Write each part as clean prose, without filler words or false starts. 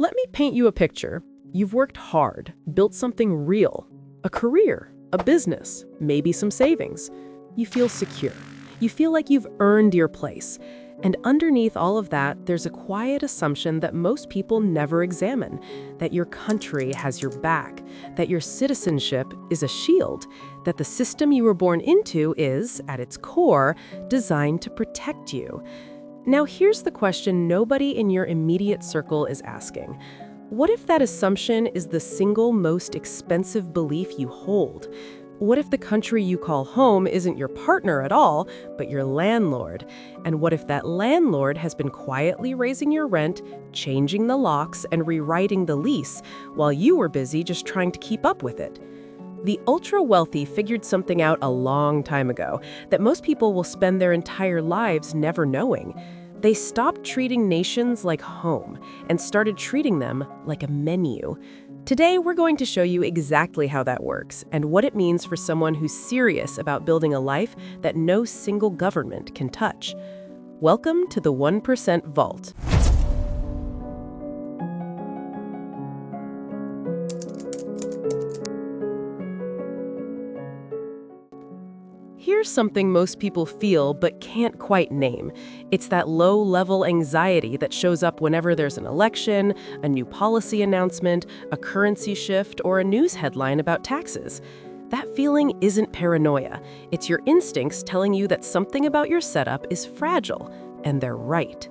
Let me paint you a picture. You've worked hard, built something real, a career, a business, maybe some savings. You feel secure. You feel like you've earned your place. And underneath all of that, there's a quiet assumption that most people never examine, that your country has your back, that your citizenship is a shield, that the system you were born into is, at its core, designed to protect you. Now here's the question nobody in your immediate circle is asking. What if that assumption is the single most expensive belief you hold? What if the country you call home isn't your partner at all, but your landlord? And what if that landlord has been quietly raising your rent, changing the locks, and rewriting the lease, while you were busy just trying to keep up with it? The ultra-wealthy figured something out a long time ago that most people will spend their entire lives never knowing. They stopped treating nations like home and started treating them like a menu. Today, we're going to show you exactly how that works and what it means for someone who's serious about building a life that no single government can touch. Welcome to the 1% Vault. Here's something most people feel but can't quite name. It's that low-level anxiety that shows up whenever there's an election, a new policy announcement, a currency shift, or a news headline about taxes. That feeling isn't paranoia. It's your instincts telling you that something about your setup is fragile, and they're right.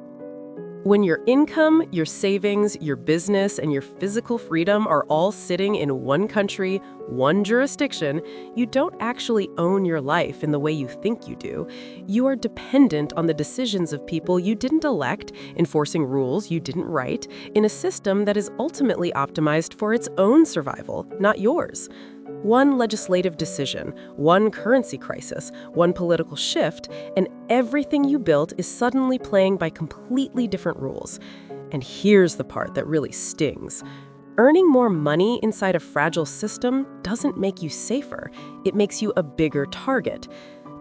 When your income, your savings, your business, and your physical freedom are all sitting in one country, one jurisdiction, you don't actually own your life in the way you think you do. You are dependent on the decisions of people you didn't elect, enforcing rules you didn't write, in a system that is ultimately optimized for its own survival, not yours. One legislative decision, one currency crisis, one political shift, and everything you built is suddenly playing by completely different rules. And here's the part that really stings. Earning more money inside a fragile system doesn't make you safer. It makes you a bigger target.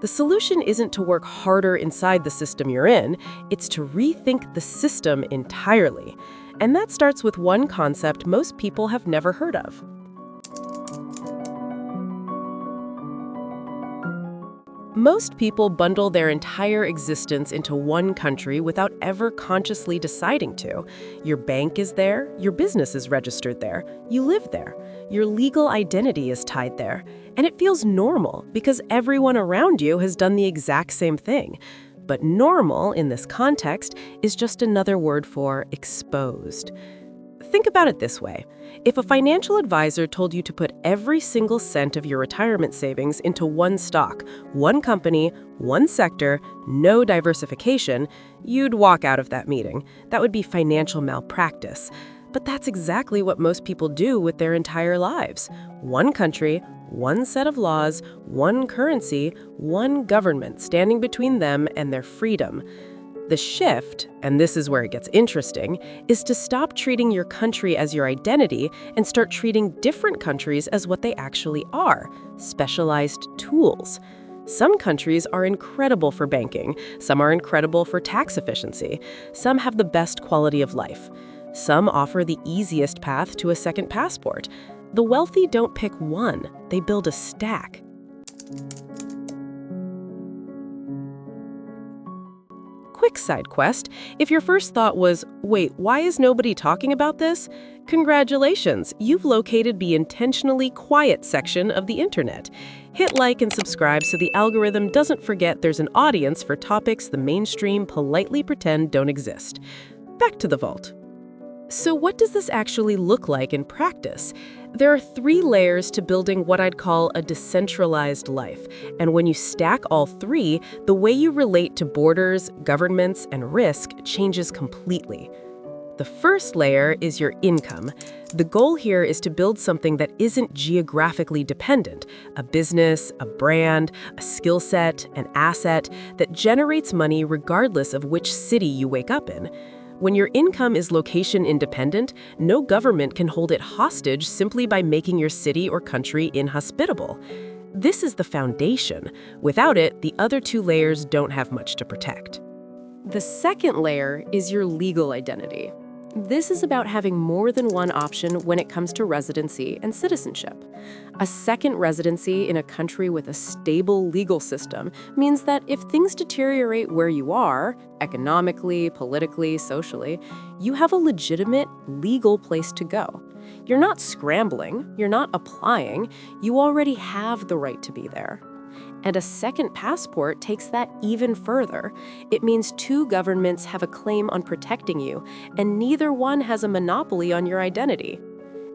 The solution isn't to work harder inside the system you're in, it's to rethink the system entirely. And that starts with one concept most people have never heard of. Most people bundle their entire existence into one country without ever consciously deciding to. Your bank is there, your business is registered there, you live there, your legal identity is tied there, and it feels normal because everyone around you has done the exact same thing. But normal, in this context, is just another word for exposed. Think about it this way. If a financial advisor told you to put every single cent of your retirement savings into one stock, one company, one sector, no diversification, you'd walk out of that meeting. That would be financial malpractice. But that's exactly what most people do with their entire lives. One country, one set of laws, one currency, one government standing between them and their freedom. The shift, and this is where it gets interesting, is to stop treating your country as your identity and start treating different countries as what they actually are, specialized tools. Some countries are incredible for banking, some are incredible for tax efficiency, some have the best quality of life. Some offer the easiest path to a second passport. The wealthy don't pick one, they build a stack. Quick side quest, if your first thought was, wait, why is nobody talking about this? Congratulations, you've located the intentionally quiet section of the internet. Hit like and subscribe so the algorithm doesn't forget there's an audience for topics the mainstream politely pretend don't exist. Back to the vault. So what does this actually look like in practice? There are 3 layers to building what I'd call a decentralized life. And when you stack all 3, the way you relate to borders, governments, and risk changes completely. The first layer is your income. The goal here is to build something that isn't geographically dependent, a business, a brand, a skill set, an asset that generates money regardless of which city you wake up in. When your income is location independent, no government can hold it hostage simply by making your city or country inhospitable. This is the foundation. Without it, the other 2 layers don't have much to protect. The second layer is your legal identity. This is about having more than one option when it comes to residency and citizenship. A second residency in a country with a stable legal system means that if things deteriorate where you are, economically, politically, socially, you have a legitimate legal place to go. You're not scrambling, you're not applying, you already have the right to be there. And a second passport takes that even further. It means two governments have a claim on protecting you, and neither one has a monopoly on your identity.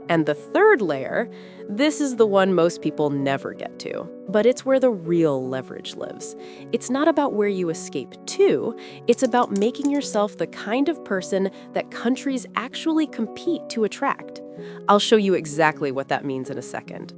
And the third layer, this is the one most people never get to, but it's where the real leverage lives. It's not about where you escape to, it's about making yourself the kind of person that countries actually compete to attract. I'll show you exactly what that means in a second.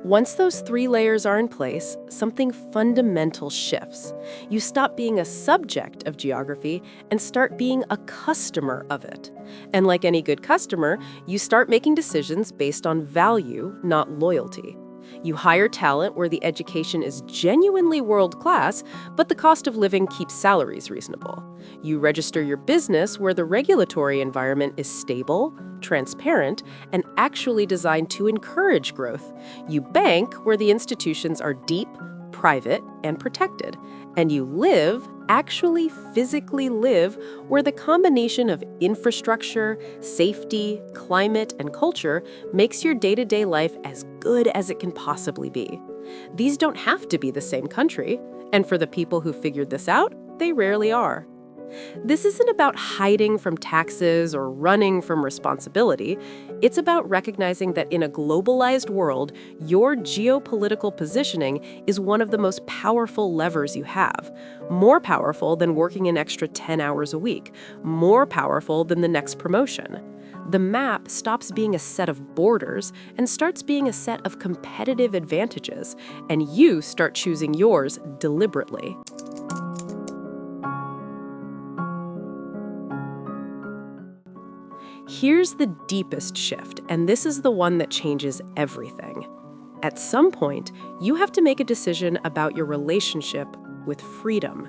Once those three layers are in place, something fundamental shifts. You stop being a subject of geography and start being a customer of it. And like any good customer, you start making decisions based on value, not loyalty. You hire talent where the education is genuinely world-class, but the cost of living keeps salaries reasonable. You register your business where the regulatory environment is stable, transparent, and actually designed to encourage growth. You bank where the institutions are deep, private, and protected. And you live, actually physically live, where the combination of infrastructure, safety, climate, and culture makes your day-to-day life as good as it can possibly be. These don't have to be the same country, and for the people who figured this out, they rarely are. This isn't about hiding from taxes or running from responsibility. It's about recognizing that in a globalized world, your geopolitical positioning is one of the most powerful levers you have. More powerful than working an extra 10 hours a week. More powerful than the next promotion. The map stops being a set of borders and starts being a set of competitive advantages, and you start choosing yours deliberately. Here's the deepest shift, and this is the one that changes everything. At some point, you have to make a decision about your relationship with freedom.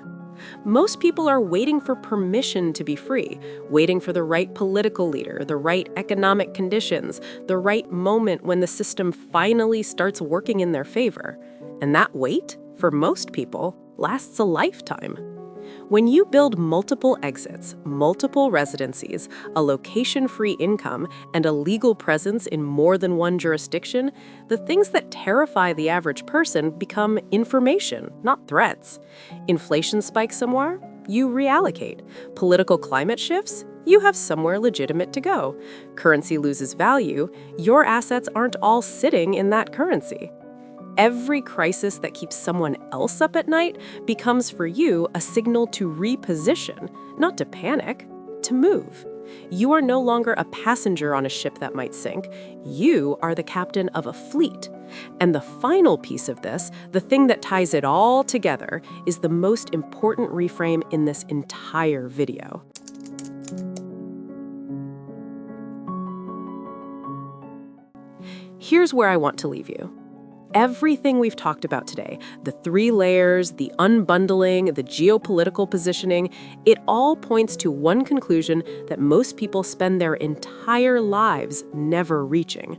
Most people are waiting for permission to be free, waiting for the right political leader, the right economic conditions, the right moment when the system finally starts working in their favor. And that wait, for most people, lasts a lifetime. When you build multiple exits, multiple residencies, a location-free income, and a legal presence in more than one jurisdiction, the things that terrify the average person become information, not threats. Inflation spikes somewhere? You reallocate. Political climate shifts? You have somewhere legitimate to go. Currency loses value? Your assets aren't all sitting in that currency. Every crisis that keeps someone else up at night becomes for you a signal to reposition, not to panic, to move. You are no longer a passenger on a ship that might sink. You are the captain of a fleet. And the final piece of this, the thing that ties it all together, is the most important reframe in this entire video. Here's where I want to leave you. Everything we've talked about today, the three layers, the unbundling, the geopolitical positioning, it all points to one conclusion that most people spend their entire lives never reaching.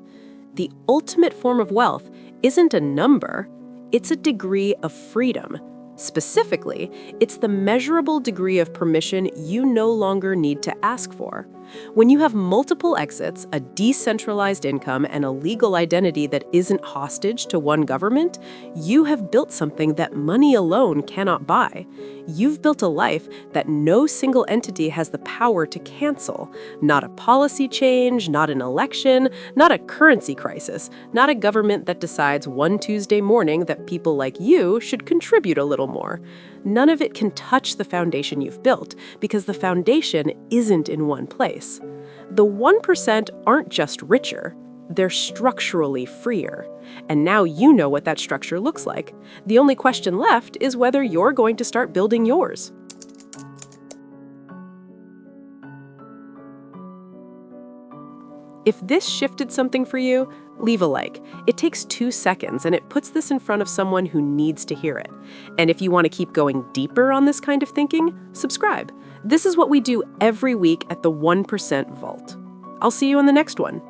The ultimate form of wealth isn't a number, it's a degree of freedom. Specifically, it's the measurable degree of permission you no longer need to ask for. When you have multiple exits, a decentralized income, and a legal identity that isn't hostage to one government, you have built something that money alone cannot buy. You've built a life that no single entity has the power to cancel. Not a policy change, not an election, not a currency crisis, not a government that decides one Tuesday morning that people like you should contribute a little more. None of it can touch the foundation you've built because the foundation isn't in one place. The 1% aren't just richer, they're structurally freer. And now you know what that structure looks like. The only question left is whether you're going to start building yours. If this shifted something for you, Leave a like. It takes 2 seconds and it puts this in front of someone who needs to hear it. And if you want to keep going deeper on this kind of thinking, subscribe. This is what we do every week at the 1% Vault. I'll see you in the next one.